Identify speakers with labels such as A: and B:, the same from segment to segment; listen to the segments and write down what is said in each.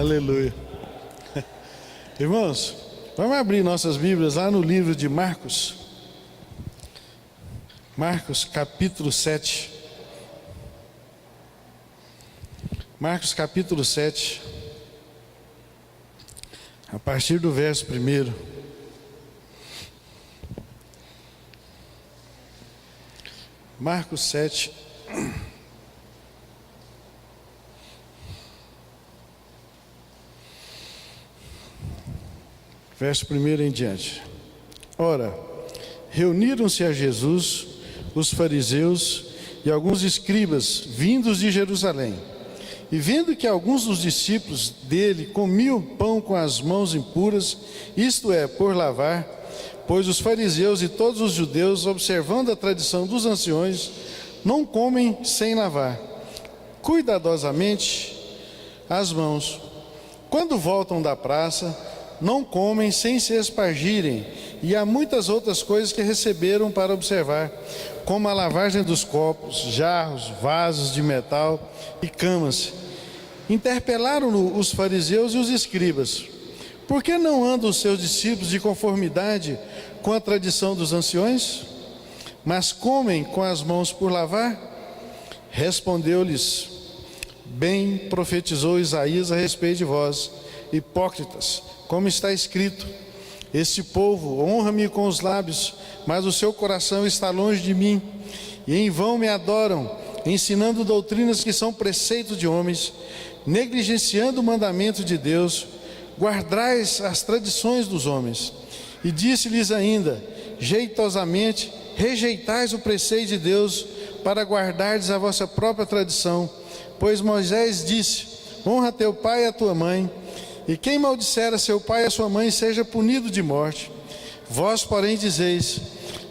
A: Aleluia. Irmãos, vamos abrir nossas Bíblias lá no livro de Marcos. Marcos capítulo 7. Marcos capítulo 7. A partir do verso 1. Marcos 7. Verso 1 em diante. Ora, reuniram-se a Jesus os fariseus e alguns escribas vindos de Jerusalém. E vendo que alguns dos discípulos dele comiam pão com as mãos impuras, isto é, por lavar, pois os fariseus e todos os judeus, observando a tradição dos anciões, não comem sem lavar cuidadosamente as mãos. Quando voltam da praça, não comem sem se espargirem, e há muitas outras coisas que receberam para observar, como a lavagem dos copos, jarros, vasos de metal e camas. Interpelaram-no os fariseus e os escribas: por que não andam os seus discípulos de conformidade com a tradição dos anciões, mas comem com as mãos por lavar? Respondeu-lhes: bem profetizou Isaías a respeito de vós, hipócritas, como está escrito: este povo honra-me com os lábios, mas o seu coração está longe de mim, e em vão me adoram, ensinando doutrinas que são preceitos de homens, negligenciando o mandamento de Deus. Guardais as tradições dos homens. E disse-lhes ainda: jeitosamente rejeitais o preceito de Deus, para guardardes a vossa própria tradição. Pois Moisés disse: honra teu pai e a tua mãe, e quem maldisser a seu pai e a sua mãe seja punido de morte. Vós, porém, dizeis: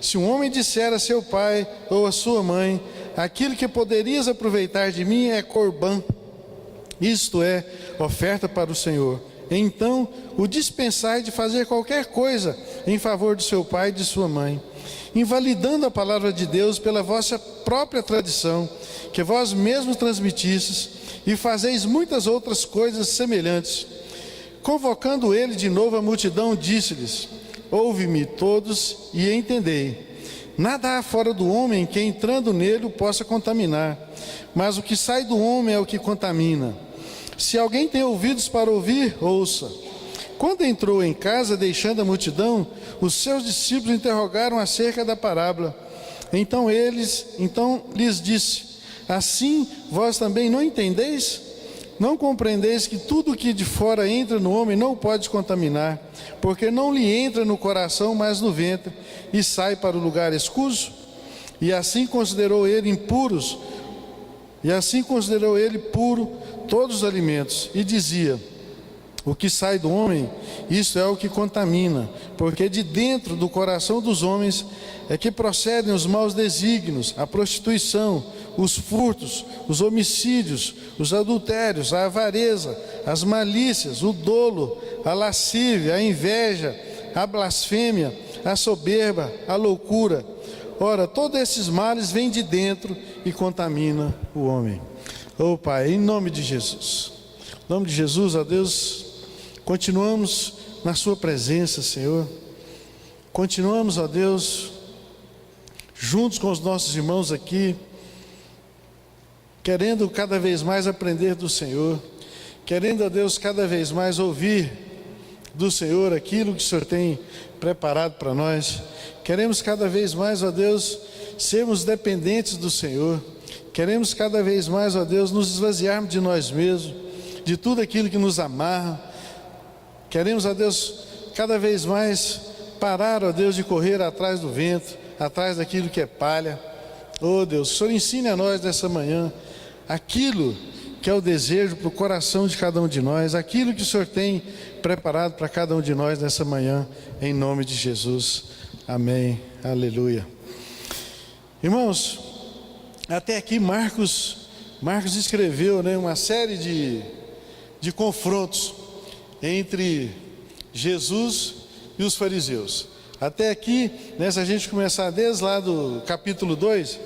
A: se um homem disser a seu pai ou a sua mãe, aquilo que poderias aproveitar de mim é corbã, isto é, oferta para o Senhor, então o dispensai de fazer qualquer coisa em favor do seu pai e de sua mãe, invalidando a palavra de Deus pela vossa própria tradição, que vós mesmos transmitistes, e fazeis muitas outras coisas semelhantes. Convocando ele de novo a multidão, disse-lhes: ouve-me todos e entendei. Nada há fora do homem que, entrando nele, o possa contaminar, mas o que sai do homem é o que contamina. Se alguém tem ouvidos para ouvir, ouça. Quando entrou em casa, deixando a multidão, os seus discípulos interrogaram acerca da parábola. Então lhes disse: assim vós também não entendeis? Não compreendeis que tudo o que de fora entra no homem não o pode contaminar, porque não lhe entra no coração, mas no ventre, e sai para o lugar escuso? E assim considerou ele puro todos os alimentos, e dizia: o que sai do homem, isso é o que contamina, porque de dentro do coração dos homens é que procedem os maus desígnios, a prostituição, os furtos, os homicídios, os adultérios, a avareza, as malícias, o dolo, a lascívia, a inveja, a blasfêmia, a soberba, a loucura. Ora, todos esses males vêm de dentro e contaminam o homem. Oh Pai, em nome de Jesus, em nome de Jesus, ó Deus, continuamos na sua presença, Senhor. Continuamos, ó Deus, juntos com os nossos irmãos aqui, querendo cada vez mais aprender do Senhor, querendo, ó Deus, cada vez mais ouvir do Senhor aquilo que o Senhor tem preparado para nós. Queremos cada vez mais, ó Deus, sermos dependentes do Senhor. Queremos cada vez mais, ó Deus, nos esvaziarmos de nós mesmos, de tudo aquilo que nos amarra. Queremos, ó Deus, cada vez mais parar, ó Deus, de correr atrás do vento, atrás daquilo que é palha. Oh Deus, o Senhor ensine a nós nessa manhã aquilo que é o desejo para o coração de cada um de nós, aquilo que o Senhor tem preparado para cada um de nós nessa manhã, em nome de Jesus. Amém. Aleluia. Irmãos, até aqui Marcos escreveu, uma série de confrontos entre Jesus e os fariseus. Até aqui, se a gente começar desde lá do capítulo 2,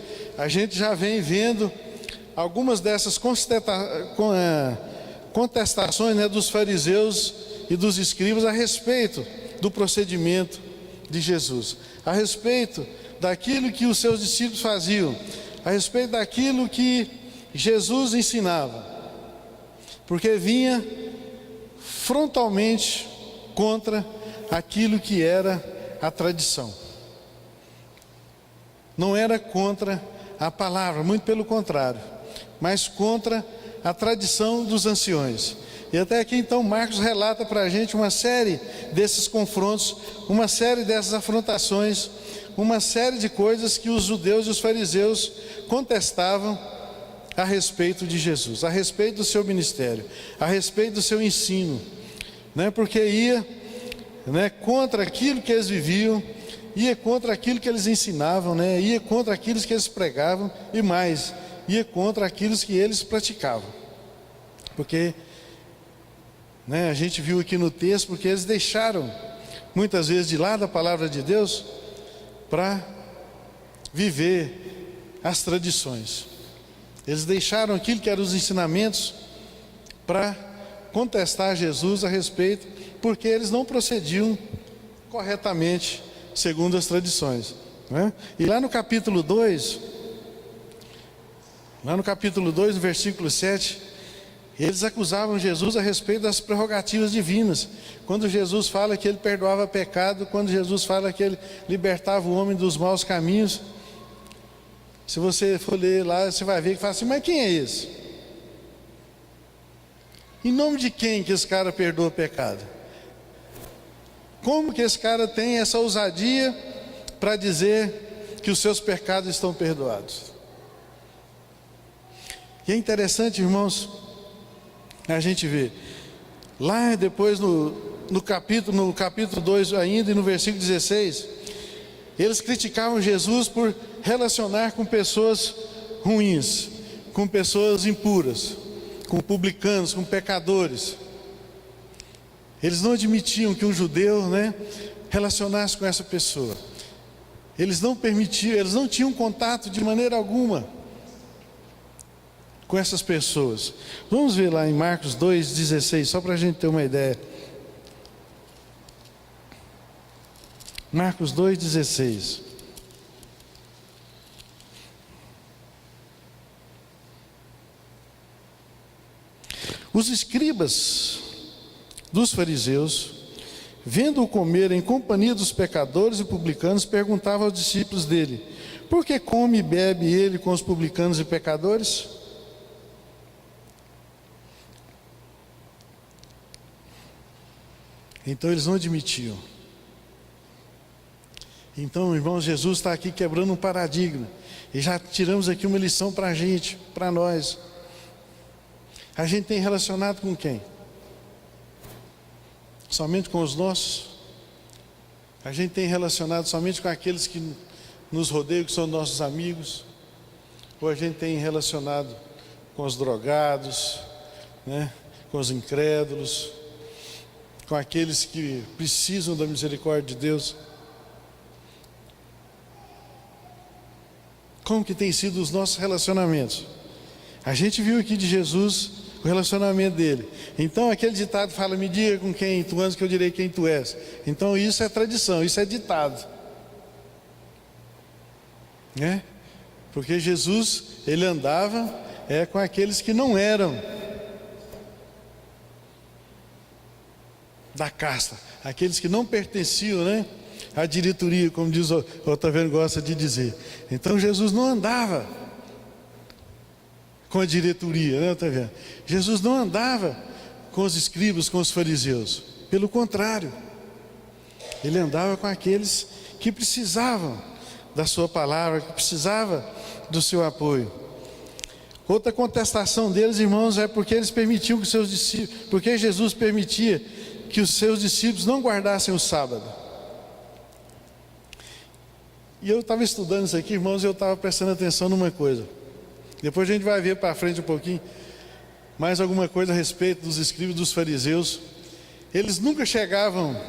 A: contestações, né, dos fariseus e dos escribas a respeito do procedimento de Jesus, a respeito daquilo que os seus discípulos faziam, a respeito daquilo que Jesus ensinava, porque vinha frontalmente contra aquilo que era a tradição. Não era contra a palavra, muito pelo contrário, mas contra a tradição dos anciões. E até aqui então Marcos relata para a gente uma série desses confrontos, uma série dessas afrontações, uma série de coisas que os judeus e os fariseus contestavam a respeito de Jesus, a respeito do seu ministério, a respeito do seu ensino, né? Porque ia, né, contra aquilo que eles viviam, ia contra aquilo que eles ensinavam, né? Ia contra aquilo que eles pregavam e mais, ia contra aquilo que eles praticavam. Porque, né, a gente viu aqui no texto, porque eles deixaram muitas vezes de lado a palavra de Deus para viver as tradições. Eles deixaram aquilo que eram os ensinamentos para contestar Jesus a respeito, porque eles não procediam corretamente segundo as tradições, né? E lá no capítulo 2, no versículo 7, eles acusavam Jesus a respeito das prerrogativas divinas. Quando Jesus fala que ele perdoava pecado, quando Jesus fala que ele libertava o homem dos maus caminhos, se você for ler lá, você vai ver que fala assim, mas quem é esse? Em nome de quem que esse cara perdoa pecado? Como que esse cara tem essa ousadia para dizer que os seus pecados estão perdoados? E é interessante, irmãos, a gente vê lá depois no capítulo 2 ainda, e no versículo 16, eles criticavam Jesus por relacionar com pessoas ruins, com pessoas impuras, com publicanos, com pecadores. Eles não admitiam que um judeu, né, relacionasse com essa pessoa. Eles não permitiam, eles não tinham contato de maneira alguma com essas pessoas. Vamos ver lá em Marcos 2,16, só para a gente ter uma ideia. Marcos 2,16. Os escribas dos fariseus, vendo-o comer em companhia dos pecadores e publicanos, perguntavam aos discípulos dele: por que come e bebe ele com os publicanos e pecadores? Então eles não admitiam. Então, irmãos, Jesus está aqui quebrando um paradigma, e já tiramos aqui uma lição para a gente, para nós. A gente tem relacionado com quem? Somente com os nossos? A gente tem relacionado somente com aqueles que nos rodeiam, que são nossos amigos? Ou a gente tem relacionado com os drogados, né? Com os incrédulos, com aqueles que precisam da misericórdia de Deus? Como que tem sido os nossos relacionamentos? A gente viu aqui de Jesus o relacionamento dele. Então aquele ditado fala: me diga com quem tu andas que eu direi quem tu és. Então isso é tradição, isso é ditado, né? Porque Jesus, ele andava com aqueles que não eram da casta, aqueles que não pertenciam, né, à diretoria, como diz o Otaviano gosta de dizer. Então Jesus não andava com a diretoria, né, Otaviano? Jesus não andava com os escribas, com os fariseus. Pelo contrário, ele andava com aqueles que precisavam da sua palavra, que precisavam do seu apoio. Outra contestação deles, irmãos, é porque eles permitiam que seus discípulos, porque Jesus permitia que os seus discípulos não guardassem o sábado. E eu estava estudando isso aqui, irmãos, e eu estava prestando atenção numa coisa. Depois a gente vai ver para frente um pouquinho mais alguma coisa a respeito dos escribas, dos fariseus. Eles nunca chegavam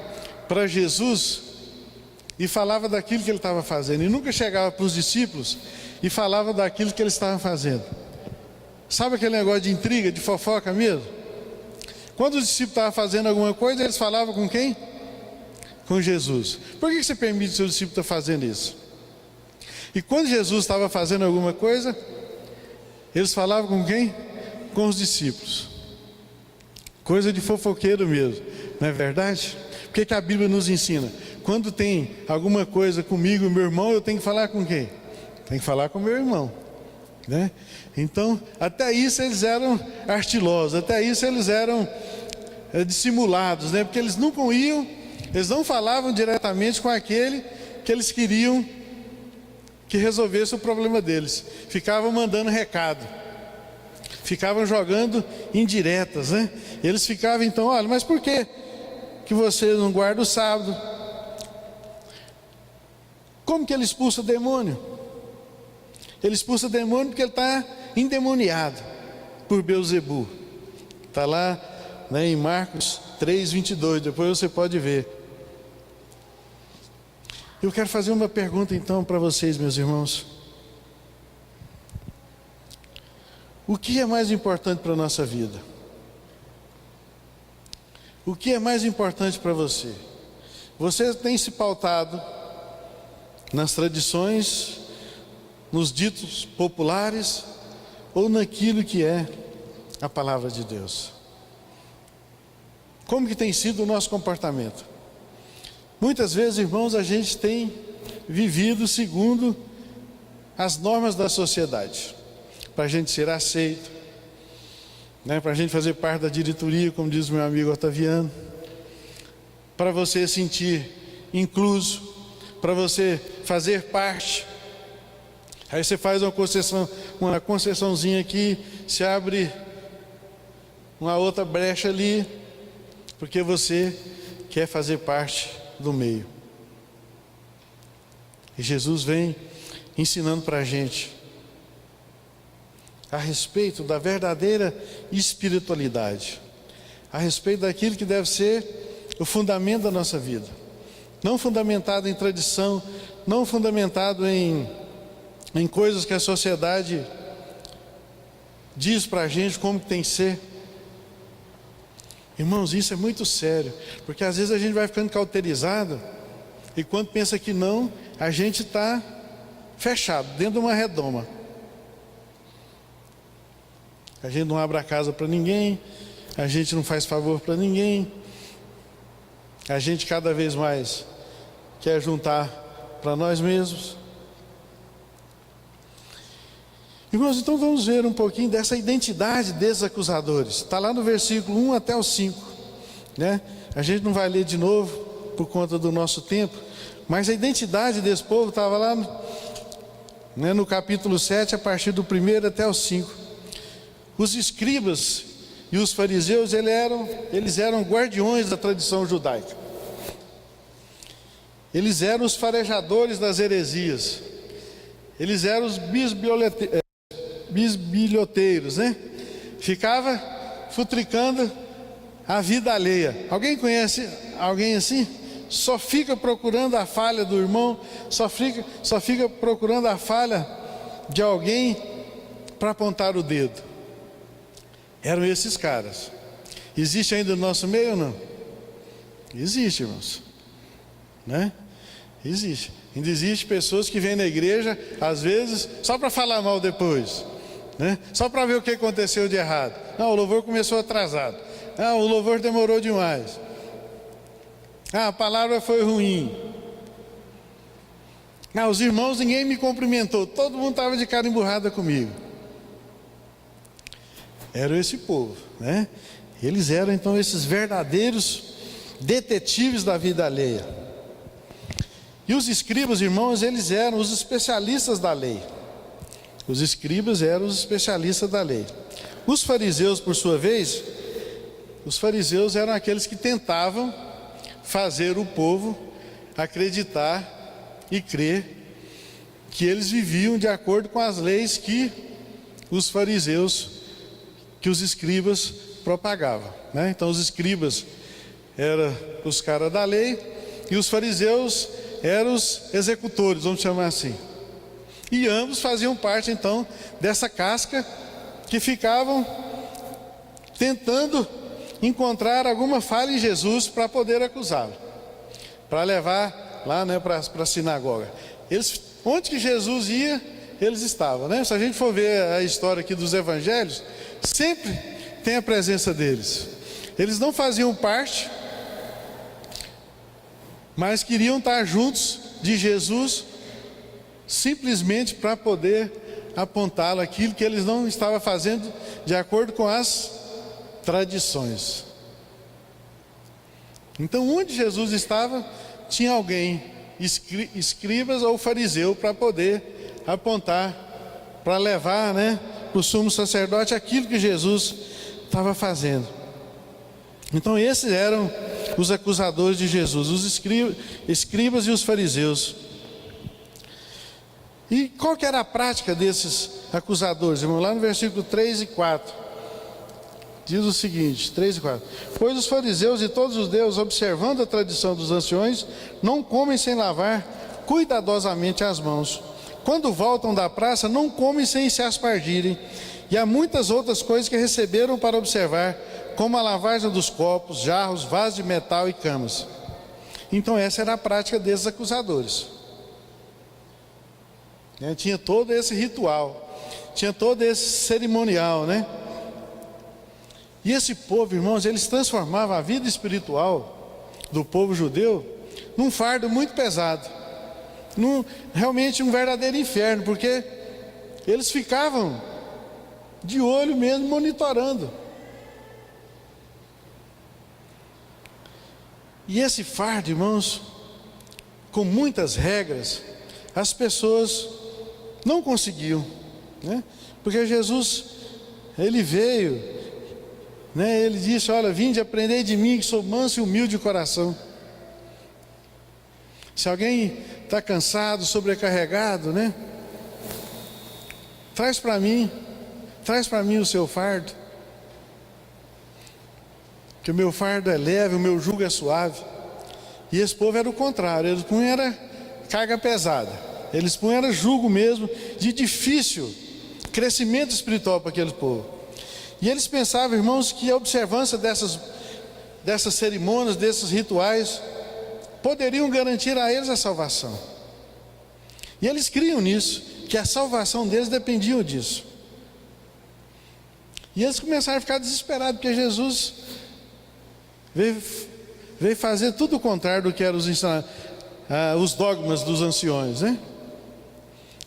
A: para Jesus e falavam daquilo que ele estava fazendo, e nunca chegava para os discípulos e falava daquilo que ele estava fazendo. Sabe aquele negócio de intriga, de fofoca mesmo? Quando os discípulos estavam fazendo alguma coisa, eles falavam com quem? Com Jesus. Por que você permite o seu discípulo estar fazendo isso? E quando Jesus estava fazendo alguma coisa, eles falavam com quem? Com os discípulos. Coisa de fofoqueiro mesmo, não é verdade? Por que a Bíblia nos ensina? Quando tem alguma coisa comigo e meu irmão, eu tenho que falar com quem? Tem que falar com meu irmão, né? Então, até isso eles eram artilosos, até isso eles eram dissimulados, né? Porque eles nunca iam, eles não falavam diretamente com aquele que eles queriam que resolvesse o problema deles. Ficavam mandando recado, ficavam jogando indiretas, né? Eles ficavam então, olha, mas por que você não guarda o sábado? Como que ele expulsa o demônio? Ele expulsa o demônio porque ele está endemoniado por Beelzebu. Está lá, né, em Marcos 3:22, depois você pode ver. Eu quero fazer uma pergunta então para vocês, meus irmãos. O que é mais importante para a nossa vida? O que é mais importante para você? Você tem se pautado nas tradições, nos ditos populares, ou naquilo que é a palavra de Deus? Como que tem sido o nosso comportamento? Muitas vezes, irmãos, a gente tem vivido segundo as normas da sociedade, para a gente ser aceito, né, para a gente fazer parte da diretoria, como diz o meu amigo Otaviano, para você sentir incluso, para você fazer parte. Aí você faz uma concessãozinha aqui, se abre uma outra brecha ali, porque você quer fazer parte do meio. E Jesus vem ensinando para a gente a respeito da verdadeira espiritualidade, a respeito daquilo que deve ser o fundamento da nossa vida, não fundamentado em tradição, não fundamentado em coisas que a sociedade diz para a gente como tem que ser. Irmãos, isso é muito sério, porque às vezes a gente vai ficando cauterizado, e quando pensa que não, a gente está fechado, dentro de uma redoma. A gente não abre a casa para ninguém, a gente não faz favor para ninguém, a gente cada vez mais quer juntar para nós mesmos. Irmãos, então vamos ver um pouquinho dessa identidade desses acusadores. Está lá no versículo 1 até o 5, né? A gente não vai ler de novo por conta do nosso tempo, mas a identidade desse povo estava lá, né, no capítulo 7, a partir do 1 até o 5. Os escribas e os fariseus, eles eram guardiões da tradição judaica. Eles eram os farejadores das heresias. Eles eram os bisbilhoteiros, né? Ficava futricando a vida alheia. Alguém conhece alguém assim? Só fica procurando a falha do irmão, só fica procurando a falha de alguém para apontar o dedo. Eram esses caras. Existe ainda no nosso meio ou não? Existe, irmãos, né? Existe. Ainda existe pessoas que vêm na igreja, às vezes, só para falar mal depois, né? Só para ver o que aconteceu de errado. Não, o louvor começou atrasado. Não, o louvor demorou demais. A palavra foi ruim. Não, os irmãos, ninguém me cumprimentou. Todo mundo estava de cara emburrada comigo. Era esse povo, né? Eles eram então esses verdadeiros detetives da vida alheia. E os escribas, irmãos, eles eram os especialistas da lei. Os escribas eram os especialistas da lei. Os fariseus, por sua vez, os fariseus eram aqueles que tentavam fazer o povo acreditar e crer que eles viviam de acordo com as leis que os fariseus, que os escribas propagavam, né? Então os escribas eram os caras da lei e os fariseus eram os executores, vamos chamar assim. E ambos faziam parte então dessa casca que ficavam tentando encontrar alguma falha em Jesus para poder acusá-lo, para levar lá, né, para a sinagoga. Onde que Jesus ia, eles estavam, né? Se a gente for ver a história aqui dos evangelhos, sempre tem a presença deles. Eles não faziam parte, mas queriam estar juntos de Jesus, simplesmente para poder apontá-lo aquilo que eles não estavam fazendo de acordo com as tradições. Então, onde Jesus estava, tinha alguém, escribas ou fariseu, para poder apontar, para levar, né, para o sumo sacerdote aquilo que Jesus estava fazendo. Então, esses eram os acusadores de Jesus, os escribas e os fariseus. E qual que era a prática desses acusadores, irmão? Lá no versículo 3 e 4, diz o seguinte, 3 e 4: pois os fariseus e todos os judeus, observando a tradição dos anciões, não comem sem lavar cuidadosamente as mãos. Quando voltam da praça, não comem sem se aspargirem. E há muitas outras coisas que receberam para observar, como a lavagem dos copos, jarros, vasos de metal e camas. Então essa era a prática desses acusadores. Tinha todo esse ritual, tinha todo esse cerimonial, né? E esse povo, irmãos, eles transformavam a vida espiritual do povo judeu num fardo muito pesado, realmente um verdadeiro inferno, porque eles ficavam de olho mesmo, monitorando. E esse fardo, irmãos, com muitas regras, as pessoas não conseguiam, né? Porque Jesus, ele veio, né? Ele disse: olha, vinde aprender de mim, que sou manso e humilde de coração. Se alguém está cansado, sobrecarregado, né? Traz para mim o seu fardo, que o meu fardo é leve, o meu jugo é suave. E esse povo era o contrário, eles punham era carga pesada. Eles punham era jugo mesmo, de difícil crescimento espiritual para aquele povo. E eles pensavam, irmãos, que a observância dessas cerimônias, desses rituais, poderiam garantir a eles a salvação. E eles criam nisso, que a salvação deles dependia disso. E eles começaram a ficar desesperados, porque Jesus veio fazer tudo o contrário do que eram os dogmas dos anciões, né?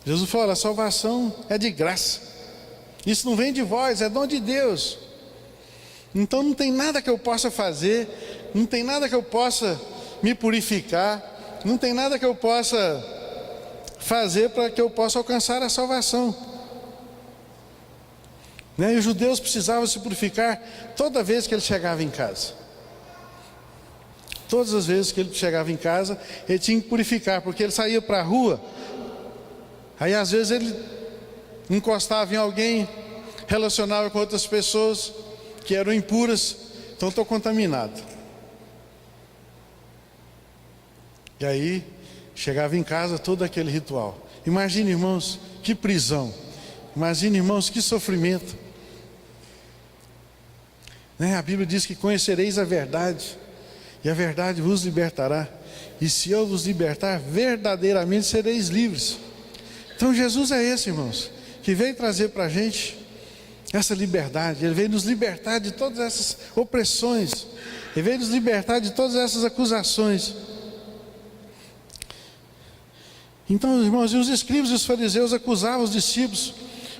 A: Jesus falou: a salvação é de graça, isso não vem de vós, é dom de Deus. Então não tem nada que eu possa fazer, não tem nada que eu possa me purificar, não tem nada que eu possa fazer para que eu possa alcançar a salvação, né? E os judeus precisavam se purificar toda vez que ele chegava em casa. Todas as vezes que ele chegava em casa, ele tinha que purificar, porque ele saía para a rua, aí às vezes ele encostava em alguém, relacionava com outras pessoas que eram impuras, então estou contaminado. E aí chegava em casa todo aquele ritual. Imagine, irmãos, que prisão. Imagine, irmãos, que sofrimento, né? A Bíblia diz que conhecereis a verdade, e a verdade vos libertará. E se eu vos libertar, verdadeiramente sereis livres. Então Jesus é esse, irmãos, que veio trazer para a gente essa liberdade. Ele veio nos libertar de todas essas opressões. Ele veio nos libertar de todas essas acusações. Então, irmãos, e os escribas e os fariseus acusavam os discípulos,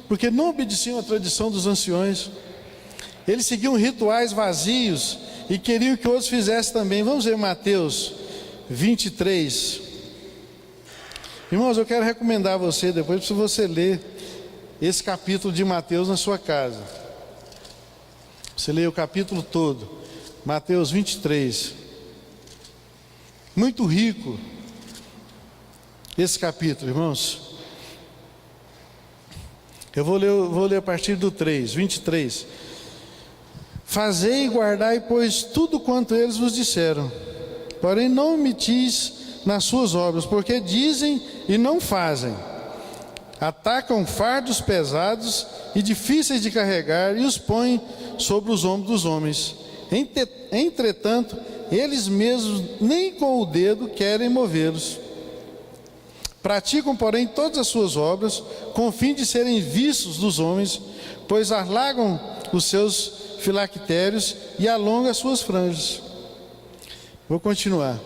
A: porque não obedeciam à tradição dos anciões. Eles seguiam rituais vazios e queriam que outros fizessem também. Vamos ver Mateus 23. Irmãos, eu quero recomendar a você, depois para você ler esse capítulo de Mateus na sua casa. Você lê o capítulo todo, Mateus 23. Muito rico esse capítulo, irmãos. Eu vou ler a partir do 23. Fazei e guardai, pois, tudo quanto eles vos disseram, porém não omitis nas suas obras, porque dizem e não fazem. Atacam fardos pesados e difíceis de carregar e os põem sobre os ombros dos homens. Entretanto, eles mesmos nem com o dedo querem movê-los. Praticam, porém, todas as suas obras, com o fim de serem vistos dos homens, pois alargam os seus filactérios e alongam as suas franjas. Vou continuar.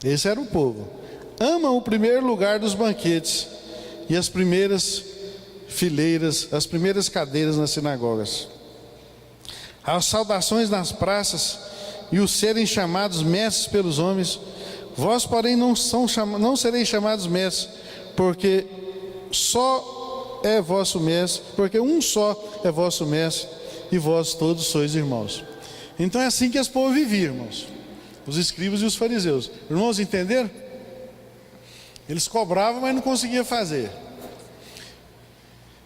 A: Esse era o povo. Amam o primeiro lugar dos banquetes e as primeiras fileiras, as primeiras cadeiras nas sinagogas. As saudações nas praças e os serem chamados mestres pelos homens. Vós, porém, não sereis chamados mestres, porque só é vosso mestre, porque um só é vosso mestre, e vós todos sois irmãos. Então é assim que esse povo vivia, irmãos. Os escribas e os fariseus. Irmãos, entenderam? Eles cobravam, mas não conseguiam fazer.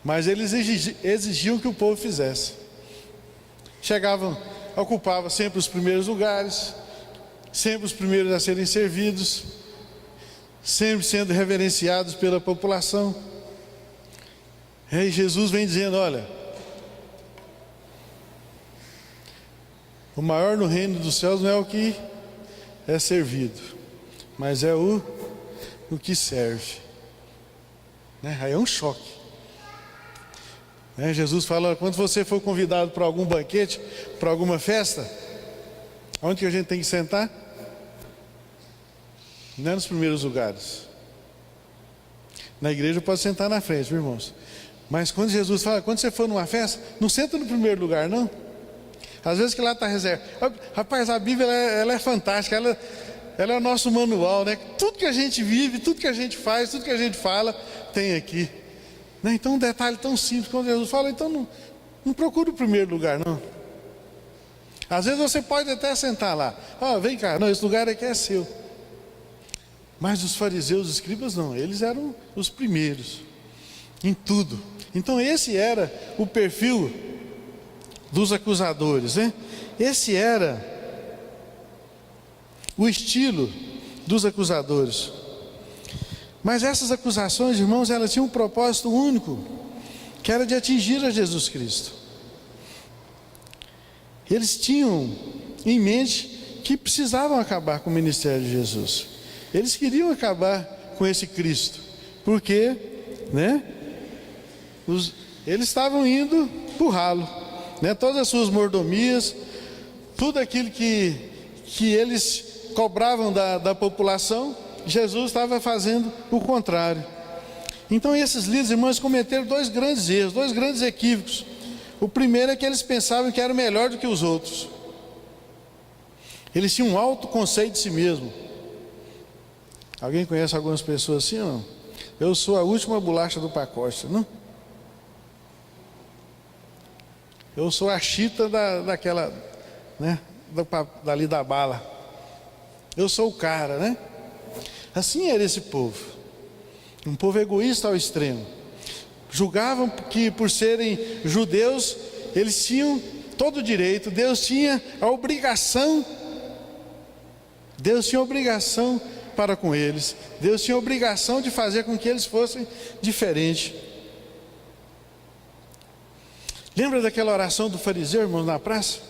A: Mas eles exigiam que o povo fizesse. Chegavam, ocupavam sempre os primeiros lugares, sempre os primeiros a serem servidos, sempre sendo reverenciados pela população. E aí Jesus vem dizendo: olha, o maior no reino dos céus não é o que é servido, mas é o que serve. Aí é um choque. Jesus fala: quando você for convidado para algum banquete, para alguma festa, onde que a gente tem que sentar? Não é nos primeiros lugares. Na igreja pode sentar na frente, viu, irmãos? Mas quando Jesus fala, quando você for numa festa, não senta no primeiro lugar, não. Às vezes que lá está reservado. Rapaz, a Bíblia ela é fantástica, ela é o nosso manual, né? Tudo que a gente vive, tudo que a gente faz, tudo que a gente fala, tem aqui. Então um detalhe tão simples, quando Jesus fala, então não procura o primeiro lugar, não. Às vezes você pode até sentar lá. Vem cá, não, esse lugar aqui é seu. Mas os fariseus, os escribas não, eles eram os primeiros em tudo. Então esse era o perfil dos acusadores, né? Esse era o estilo dos acusadores. Mas essas acusações, irmãos, elas tinham um propósito único, que era de atingir a Jesus Cristo. Eles tinham em mente que precisavam acabar com o ministério de Jesus. Eles queriam acabar com esse Cristo, porque, eles estavam indo para o ralo, todas as suas mordomias, tudo aquilo que eles cobravam da população, Jesus estava fazendo o contrário. Então esses líderes, irmãos, cometeram dois grandes erros, dois grandes equívocos. O primeiro é que eles pensavam que eram melhor do que os outros. Eles tinham um alto conceito de si mesmo. Alguém conhece algumas pessoas assim ou não? Eu sou a última bolacha do pacote, não? Eu sou a chita daquela, dali da bala. Eu sou o cara, Assim era esse povo. Um povo egoísta ao extremo. Julgavam que por serem judeus, eles tinham todo o direito, Deus tinha obrigação para com eles. Deus tinha a obrigação de fazer com que eles fossem diferentes. Lembra daquela oração do fariseu, irmãos, na praça?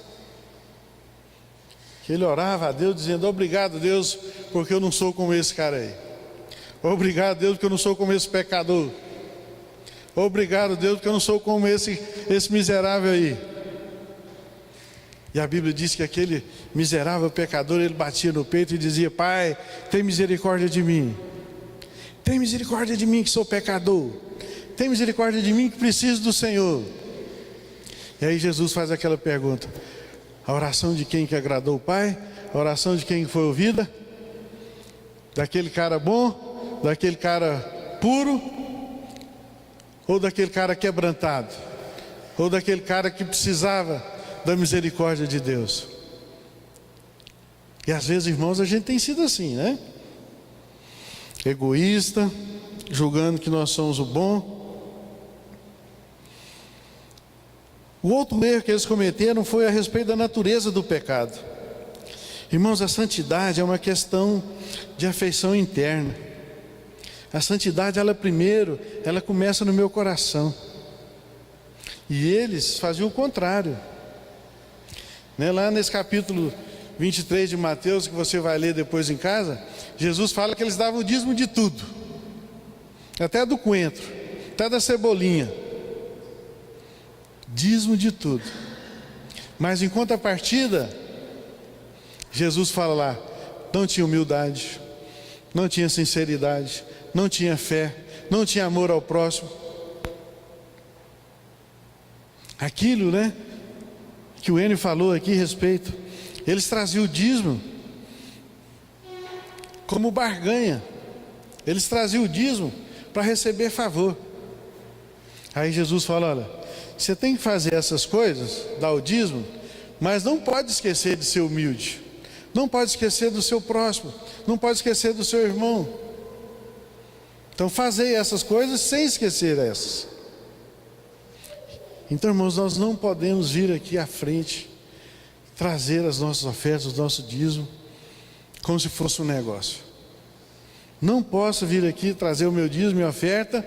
A: Que ele orava a Deus dizendo: obrigado, Deus, porque eu não sou como esse cara aí. Obrigado, Deus, porque eu não sou como esse pecador. Obrigado, Deus, porque eu não sou como esse miserável aí. E a Bíblia diz que aquele miserável pecador, ele batia no peito e dizia: Pai, tem misericórdia de mim. Tem misericórdia de mim que sou pecador. Tem misericórdia de mim que preciso do Senhor. E aí Jesus faz aquela pergunta: a oração de quem que agradou o Pai? A oração de quem foi ouvida? Daquele cara bom? Daquele cara puro? Ou daquele cara quebrantado? Ou daquele cara que precisava da misericórdia de Deus? E às vezes, irmãos, a gente tem sido assim, egoísta, julgando que nós somos o bom. O outro erro que eles cometeram foi a respeito da natureza do pecado. Irmãos, a santidade é uma questão de afeição interna. A santidade, ela começa no meu coração. E eles faziam o contrário. Né? Lá nesse capítulo 23 de Mateus, que você vai ler depois em casa, Jesus fala que eles davam o dízimo de tudo, até do coentro, até da cebolinha, dízimo de tudo. Mas em contrapartida, Jesus fala lá, não tinha humildade, não tinha sinceridade, não tinha fé, não tinha amor ao próximo. Aquilo, né, que o Enio falou aqui a respeito, eles traziam o dízimo como barganha, eles traziam o dízimo para receber favor. Aí Jesus fala, olha, você tem que fazer essas coisas, dar o dízimo, mas não pode esquecer de ser humilde, não pode esquecer do seu próximo, não pode esquecer do seu irmão. Então fazei essas coisas sem esquecer essas. Então, irmãos, nós não podemos vir aqui à frente, trazer as nossas ofertas, o nosso dízimo, como se fosse um negócio. Não posso vir aqui trazer o meu dízimo e oferta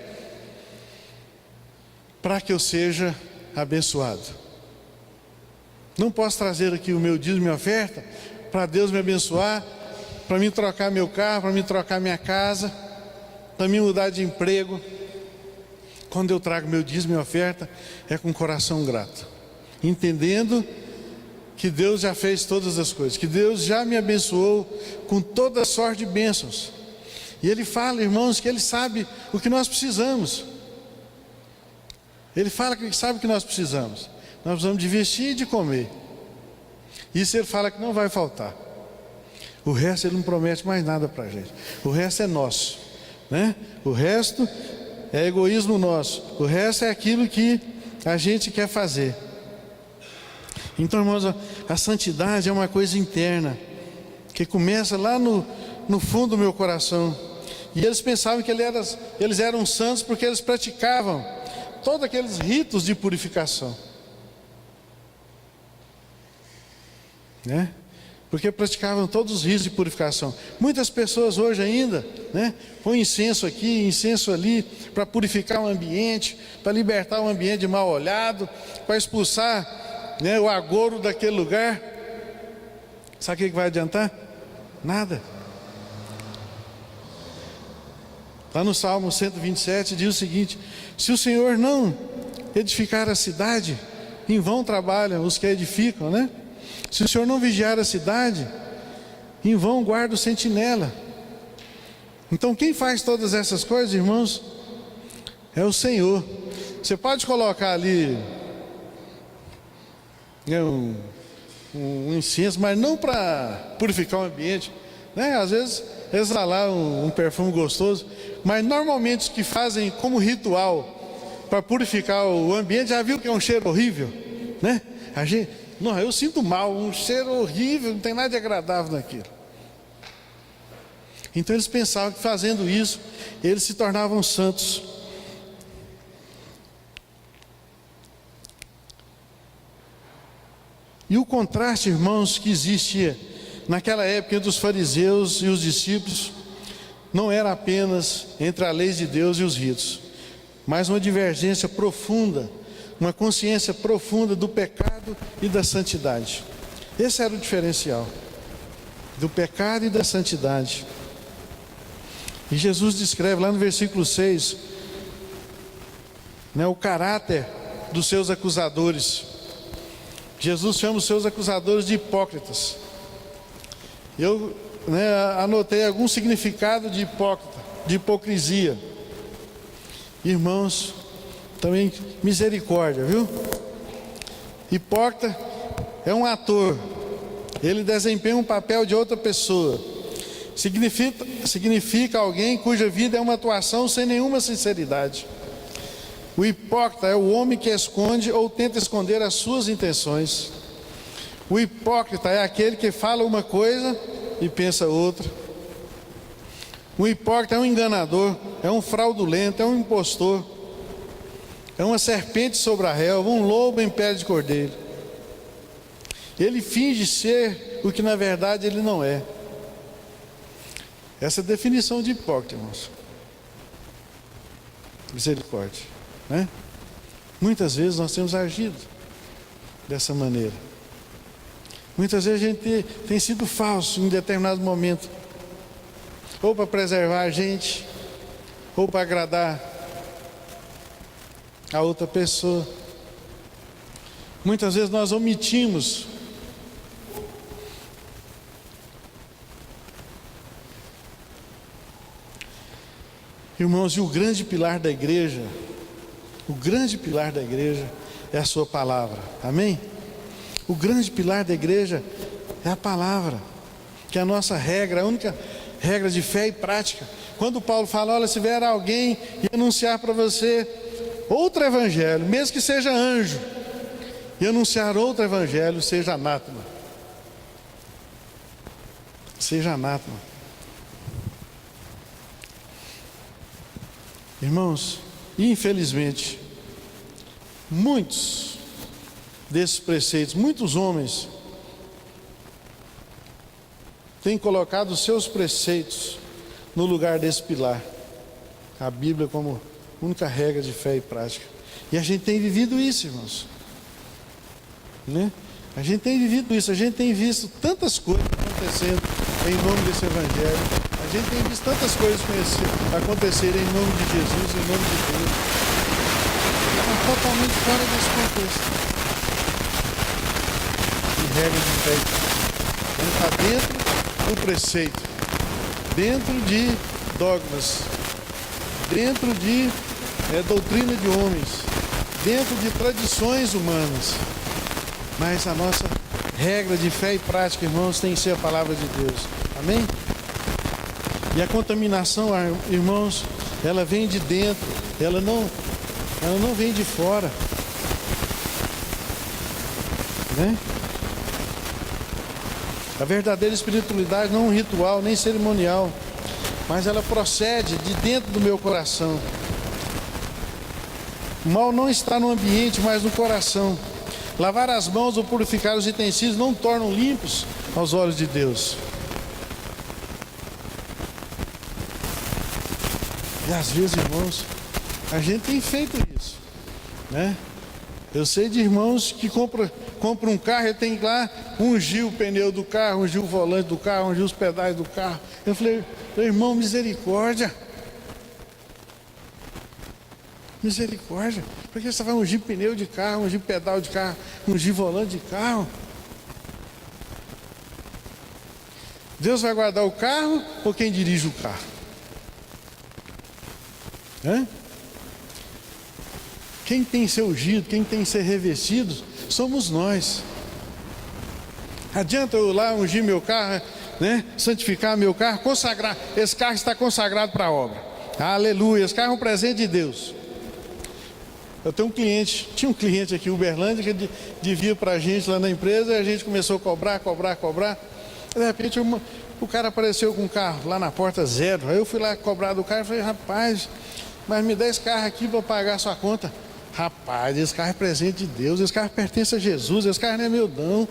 A: para que eu seja abençoado. Não posso trazer aqui o meu dízimo e oferta para Deus me abençoar, para mim trocar meu carro, para mim trocar minha casa, para mim mudar de emprego. Quando eu trago meu dízimo e oferta, é com coração grato, entendendo que Deus já fez todas as coisas, que Deus já me abençoou com toda sorte de bênçãos. E Ele fala, irmãos, que Ele sabe o que nós precisamos. Ele fala que sabe o que nós precisamos. Nós precisamos de vestir e de comer. Isso Ele fala que não vai faltar. O resto Ele não promete mais nada para a gente. O resto é nosso, né? O resto é egoísmo nosso. O resto é aquilo que a gente quer fazer. Então, irmãos, a santidade é uma coisa interna, que começa lá no fundo do meu coração. E eles pensavam que eles eram santos porque eles praticavam todos aqueles ritos de purificação, né? Porque praticavam todos os ritos de purificação. Muitas pessoas hoje ainda, né, põem incenso aqui, incenso ali, para purificar o ambiente, para libertar o ambiente de mal olhado, para expulsar, né, o agouro daquele lugar. Sabe o que vai adiantar? Nada. Lá no Salmo 127 diz o seguinte: se o Senhor não edificar a cidade, em vão trabalham os que a edificam, né? Se o Senhor não vigiar a cidade, em vão guarda o sentinela. Então quem faz todas essas coisas, irmãos, é o Senhor. Você pode colocar ali, né, um incenso, mas não para purificar o ambiente, né? Às vezes exalar um perfume gostoso, mas normalmente os que fazem como ritual para purificar o ambiente, já viu que é um cheiro horrível, né? Não, eu sinto mal, um cheiro horrível, não tem nada de agradável naquilo. Então eles pensavam que fazendo isso, eles se tornavam santos. E o contraste, irmãos, que existia naquela época entre os fariseus e os discípulos, não era apenas entre a lei de Deus e os ritos, mas uma divergência profunda, uma consciência profunda do pecado e da santidade. Esse era o diferencial, do pecado e da santidade. E Jesus descreve lá no versículo 6, né, o caráter dos seus acusadores. Jesus chama os seus acusadores de hipócritas. Eu, né, anotei algum significado de hipócrita, de hipocrisia. Irmãos, também misericórdia, viu? Hipócrita é um ator, ele desempenha um papel de outra pessoa. Significa alguém cuja vida é uma atuação sem nenhuma sinceridade. O hipócrita é o homem que esconde ou tenta esconder as suas intenções. O hipócrita é aquele que fala uma coisa e pensa outra. O hipócrita é um enganador, é um fraudulento, é um impostor, é uma serpente sobre a relva, um lobo em pele de cordeiro. Ele finge ser o que na verdade ele não é. Essa é a definição de hipócrita, irmãos. Misericórdia, né? Muitas vezes nós temos agido dessa maneira. Muitas vezes a gente tem sido falso em determinado momento, ou para preservar a gente, ou para agradar a outra pessoa. Muitas vezes nós omitimos irmãos, e o grande pilar da igreja é a sua palavra, amém? O grande pilar da igreja é a palavra, que é a nossa regra, a única regra de fé e prática. Quando Paulo fala, olha, se vier alguém e anunciar para você outro evangelho, mesmo que seja anjo, e anunciar outro evangelho, seja anátema. Seja anátema. Irmãos, infelizmente, muitos desses preceitos, muitos homens têm colocado os seus preceitos no lugar desse pilar, a Bíblia como única regra de fé e prática. E a gente tem vivido isso, irmãos, né? A gente tem vivido isso, a gente tem visto tantas coisas acontecendo em nome desse evangelho. A gente tem visto tantas coisas acontecerem em nome de Jesus, em nome de Deus. Está totalmente fora desse contexto de regra de fé. Está dentro do preceito, dentro de dogmas, dentro de doutrina de homens, dentro de tradições humanas. Mas a nossa regra de fé e prática, irmãos, tem que ser a palavra de Deus. Amém? E a contaminação, irmãos, ela vem de dentro, ela não vem de fora, né? A verdadeira espiritualidade não é um ritual, nem cerimonial, mas ela procede de dentro do meu coração. O mal não está no ambiente, mas no coração. Lavar as mãos ou purificar os utensílios não tornam limpos aos olhos de Deus. E às vezes, irmãos, a gente tem feito isso, né? Eu sei de irmãos que compram um carro e tem que ir lá ungir o pneu do carro, ungir o volante do carro, ungir os pedais do carro. Eu falei, irmão, misericórdia. Misericórdia. Por que você vai ungir pneu de carro, ungir pedal de carro, ungir volante de carro? Deus vai guardar o carro ou quem dirige o carro? Quem tem que ser ungido, quem tem que ser revestido, somos nós. Adianta eu lá ungir meu carro, né? Santificar meu carro, consagrar. Esse carro está consagrado para a obra. Aleluia, esse carro é um presente de Deus. Eu tenho tinha um cliente aqui em Uberlândia que devia para a gente lá na empresa, e a gente começou a cobrar. De repente o cara apareceu com o carro lá na porta zero. Aí eu fui lá cobrar do cara e falei, rapaz, mas me dá esse carro aqui para pagar a sua conta. Rapaz, esse carro é presente de Deus, esse carro pertence a Jesus, esse carro não é meu não.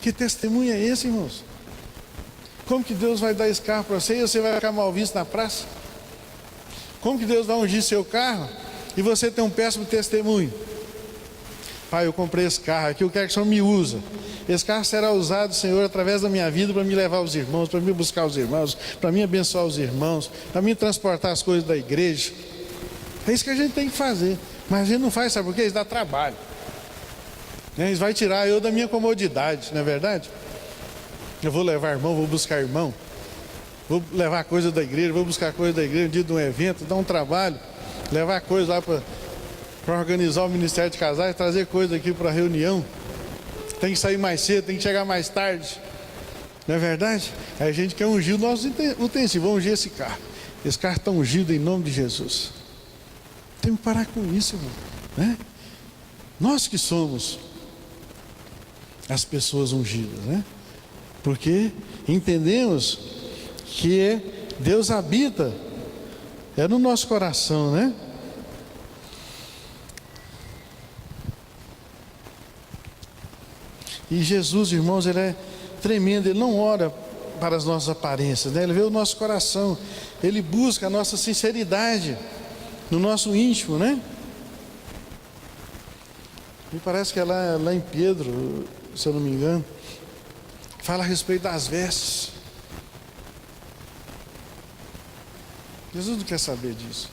A: Que testemunho é esse, irmãos? Como que Deus vai dar esse carro para você e você vai ficar mal visto na praça? Como que Deus vai ungir seu carro e você tem um péssimo testemunho? Pai, eu comprei esse carro aqui, eu quero que o Senhor me use. Esse carro será usado, Senhor, através da minha vida para me levar aos irmãos, para me buscar os irmãos, para me abençoar os irmãos, para me transportar as coisas da igreja. É isso que a gente tem que fazer. Mas a gente não faz, sabe por quê? Isso dá trabalho. Isso vai tirar eu da minha comodidade, não é verdade? Eu vou levar irmão, vou buscar irmão, vou levar coisa da igreja, vou buscar coisa da igreja no dia de um evento, dar um trabalho, levar coisa lá para organizar o Ministério de Casais, trazer coisa aqui para a reunião. Tem que sair mais cedo, tem que chegar mais tarde. Não é verdade? Aí a gente quer ungir o nosso utensílio. Vamos ungir esse carro. Esse carro está ungido em nome de Jesus. Tem que parar com isso, irmão, né? Nós que somos as pessoas ungidas, né? Porque entendemos que Deus habita no nosso coração, né? E Jesus, irmãos, ele é tremendo, ele não ora para as nossas aparências, né? Ele vê o nosso coração, ele busca a nossa sinceridade no nosso íntimo, né? Me parece que é lá em Pedro, se eu não me engano, fala a respeito das vestes. Jesus não quer saber disso.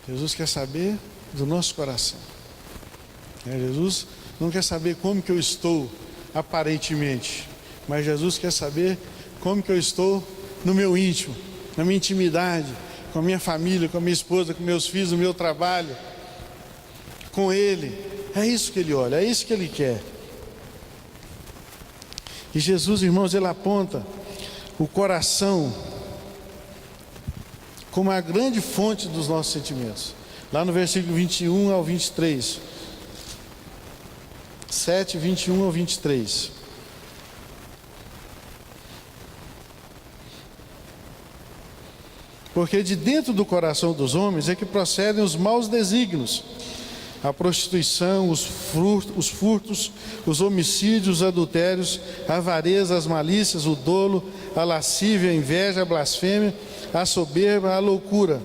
A: Jesus quer saber do nosso coração. Jesus não quer saber como que eu estou aparentemente, mas Jesus quer saber como que eu estou no meu íntimo, na minha intimidade, com a minha família, com a minha esposa, com meus filhos, no meu trabalho, com Ele. É isso que Ele olha, é isso que Ele quer. E Jesus, irmãos, Ele aponta o coração como a grande fonte dos nossos sentimentos. Lá no versículo 21 ao 23. 7, 21 ao 23. Porque de dentro do coração dos homens é que procedem os maus desígnios, a prostituição, os furtos, os homicídios, os adultérios, a avareza, as malícias, o dolo, a lascívia, a inveja, a blasfêmia, a soberba, a loucura.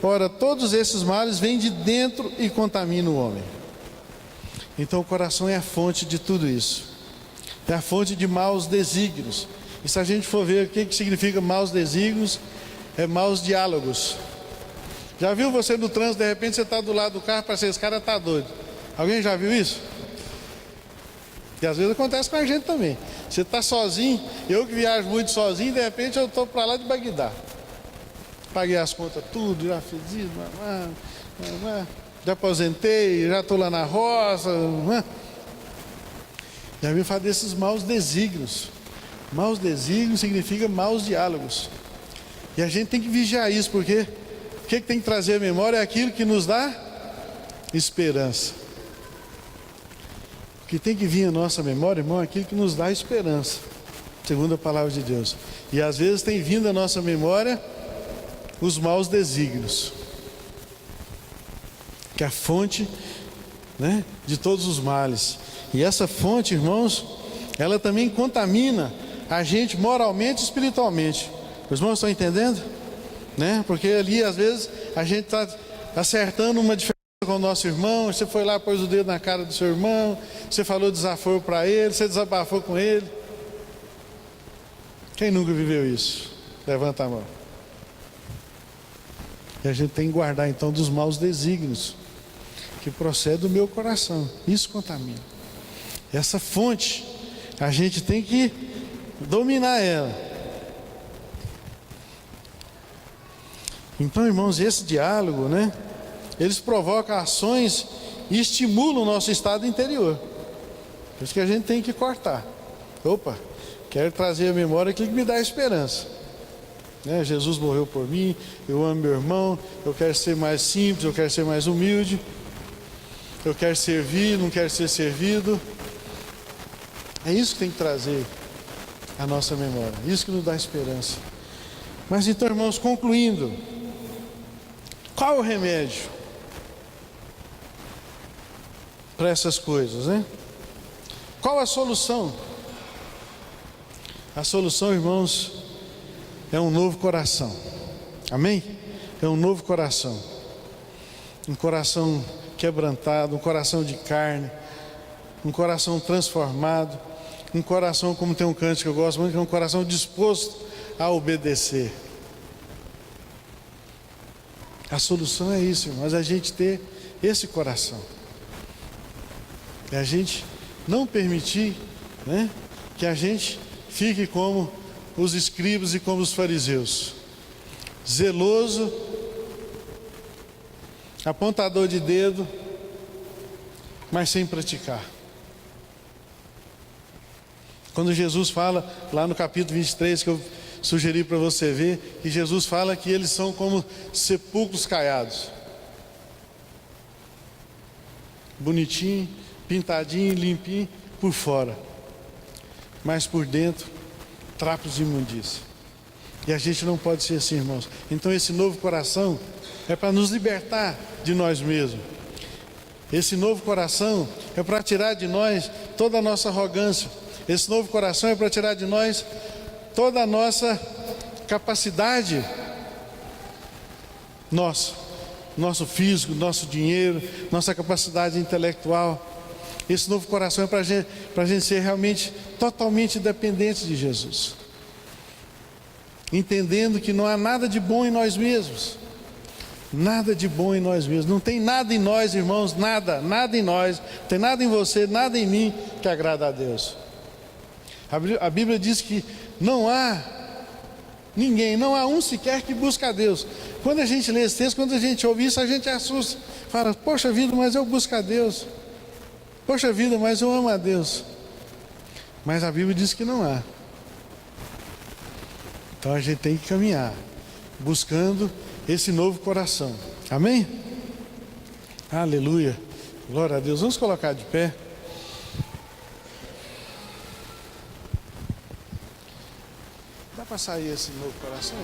A: Ora, todos esses males vêm de dentro e contaminam o homem. Então o coração é a fonte de tudo isso. É a fonte de maus desígnios. E se a gente for ver o que significa maus desígnios, é maus diálogos. Já viu você no trânsito, de repente você está do lado do carro, parece que esse cara está doido. Alguém já viu isso? E às vezes acontece com a gente também. Você está sozinho, eu que viajo muito sozinho, de repente eu estou para lá de Bagdá. Paguei as contas tudo, já fiz isso, já aposentei, já estou lá na roça. Já viu falar desses maus desígnios. Maus desígnios significa maus diálogos. E a gente tem que vigiar isso, porque o que tem que trazer à memória é aquilo que nos dá esperança. O que tem que vir à nossa memória, irmão, é aquilo que nos dá esperança, segundo a palavra de Deus. E às vezes tem vindo à nossa memória os maus desígnios, que é a fonte, né, de todos os males. E essa fonte, irmãos, ela também contamina a gente moralmente e espiritualmente. Os irmãos estão entendendo? Né? Porque ali às vezes a gente está acertando uma diferença com o nosso irmão. Você foi lá, pôs o dedo na cara do seu irmão, você falou desaforo para ele, você desabafou com ele. Quem nunca viveu isso? Levanta a mão. E a gente tem que guardar então dos maus desígnios que procedem do meu coração. Isso contamina. Essa fonte, a gente tem que dominar ela. Então, irmãos, esse diálogo, né? Eles provocam ações e estimulam o nosso estado interior. Por isso que a gente tem que cortar. Opa, quero trazer à memória aquilo que me dá esperança. Né? Jesus morreu por mim, eu amo meu irmão, eu quero ser mais simples, eu quero ser mais humilde, eu quero servir, não quero ser servido. É isso que tem que trazer à nossa memória, isso que nos dá esperança. Mas então, irmãos, concluindo, qual é o remédio para essas coisas, né? Qual a solução? A solução, irmãos, é um novo coração. Amém? É um novo coração. Um coração quebrantado, um coração de carne, um coração transformado, um coração, como tem um cântico que eu gosto muito, que é um coração disposto a obedecer. A solução é isso, irmãos, a gente ter esse coração. É a gente não permitir, né, que a gente fique como os escribas e como os fariseus, zeloso, apontador de dedo, mas sem praticar. Quando Jesus fala, lá no capítulo 23, que eu sugeri para você ver, que Jesus fala que eles são como sepulcros caiados. Bonitinho, pintadinho, limpinho por fora, mas por dentro, trapos de imundícia. E a gente não pode ser assim, irmãos. Então esse novo coração é para nos libertar de nós mesmos. Esse novo coração é para tirar de nós toda a nossa arrogância. Esse novo coração é para tirar de nós toda a nossa capacidade nossa nosso físico, nosso dinheiro, nossa capacidade intelectual. Esse novo coração é para a gente ser realmente totalmente dependente de Jesus, entendendo que não há nada de bom em nós mesmos. Nada de bom em nós mesmos. Não tem nada em nós, irmãos, nada em nós. Não tem nada em você, nada em mim que agrada a Deus. A Bíblia diz que não há ninguém, não há um sequer que busca a Deus. Quando a gente lê esse texto, quando a gente ouve isso, a gente assusta. Fala, poxa vida, mas eu busco a Deus. Poxa vida, mas eu amo a Deus. Mas a Bíblia diz que não há. Então a gente tem que caminhar, buscando esse novo coração. Amém? Aleluia. Glória a Deus. Vamos colocar de pé. Dá para sair esse novo coração?